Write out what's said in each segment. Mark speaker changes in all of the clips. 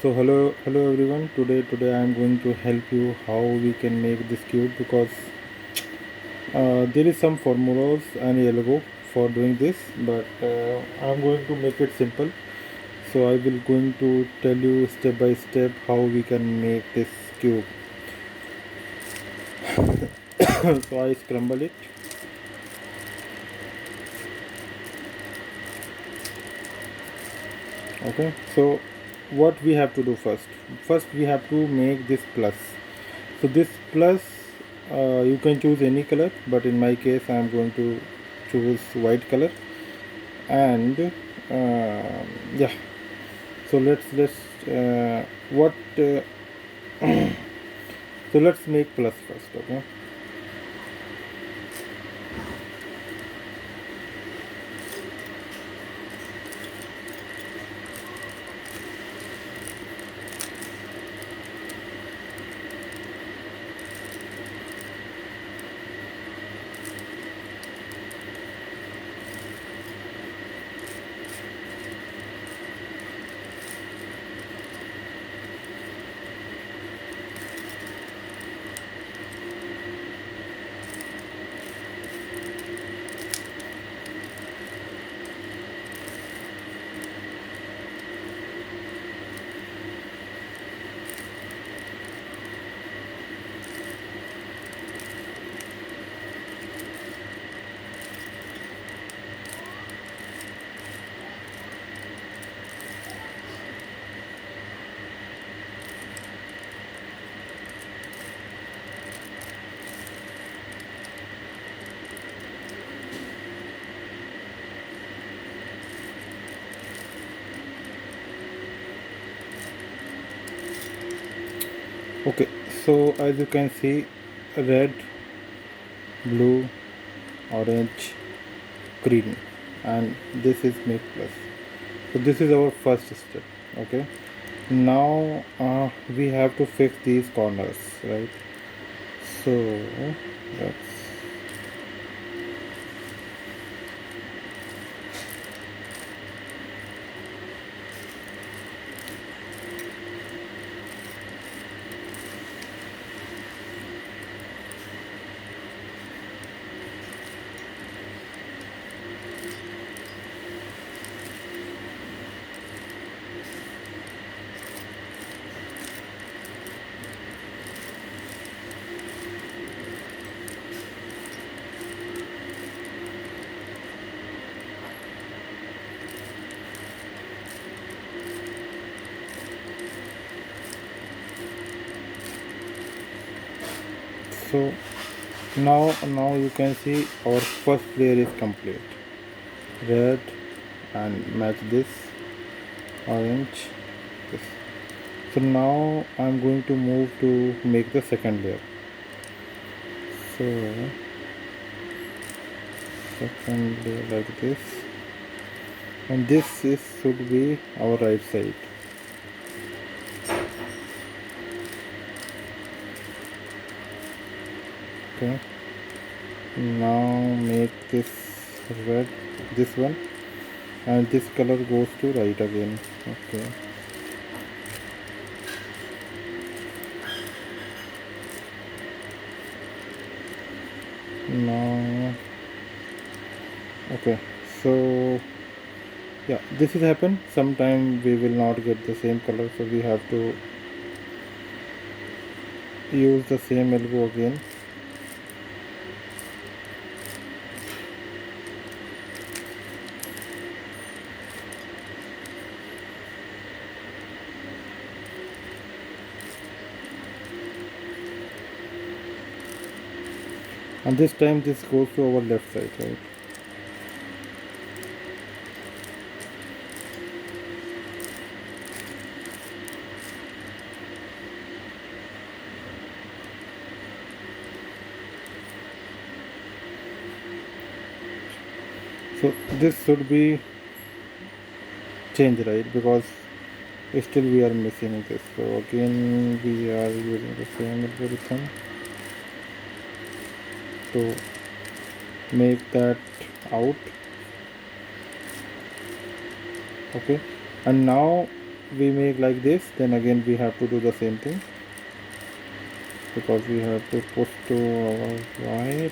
Speaker 1: So hello everyone. Today I am going to help you how we can make this cube because there is some formulas and algo for doing this, but I am going to make it simple. So I will going to tell you step by step how we can make this cube. So I scramble it. Okay. So what we have to do first? First we have to make this plus. So this plus you can choose any color, but in my case I am going to choose white color. And yeah, so what so let's make plus first. Okay. Okay, so as you can see, red, blue, orange, green, and this is make plus. So this is our first step. Okay. Now we have to fix these corners, right? So let's so now you can see our first layer is complete. Red and match this orange, this. So now I'm going to move to make the second layer. So second layer like this, and this is should be our right side. Okay, now make this red, this one, and this color goes to right again. Okay, now okay, so yeah, this will happen sometime. We will not get the same color, so we have to use the same elbow again. And this time this goes to our left side, right? So this should be changed, right? Because still we are missing this. So again we are using the same algorithm to make that out. Okay, and now we make like this, then again we have to do the same thing, because we have to push to our right.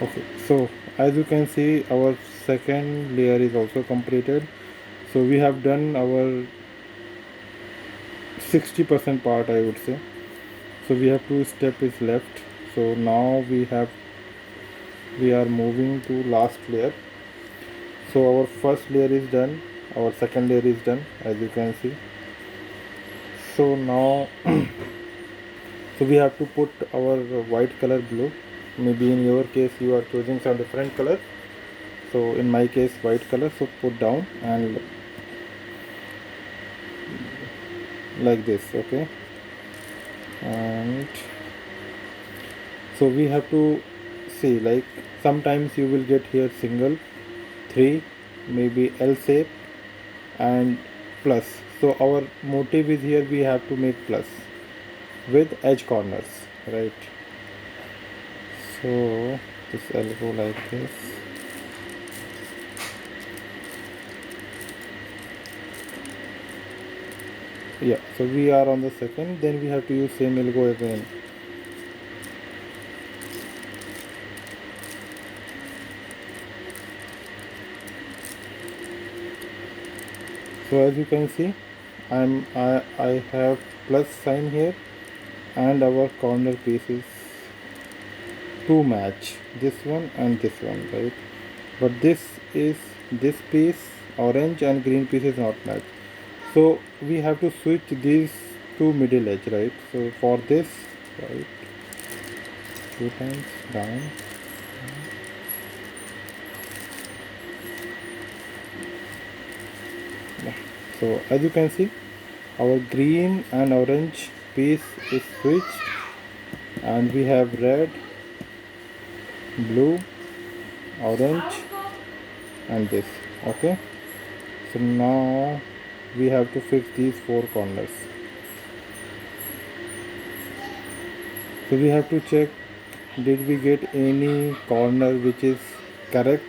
Speaker 1: Okay, so as you can see, our second layer is also completed. So we have done our 60% part, I would say. So we have two steps is left. So now we are moving to last layer. So our first layer is done, our second layer is done, as you can see. So now so we have to put our white color blue. Maybe in your case you are choosing some different color, so in my case white color. So put down and like this, okay. And so we have to see, like sometimes you will get here single, three, maybe L shape and plus. So our motive is here, we have to make plus with edge corners, right? So this I'll go like this. Yeah, so we are on the second, then we have to use same elbow again. So as you can see, I have plus sign here, and our corner pieces to match this one and this one, right? But this piece orange and green piece is not matched. So we have to switch these two middle edge, right? So for this, right, two times down. Yeah. So as you can see, our green and orange piece is switched, and we have red, blue, orange and this, okay. So now we have to fix these four corners. So we have to check, did we get any corner which is correct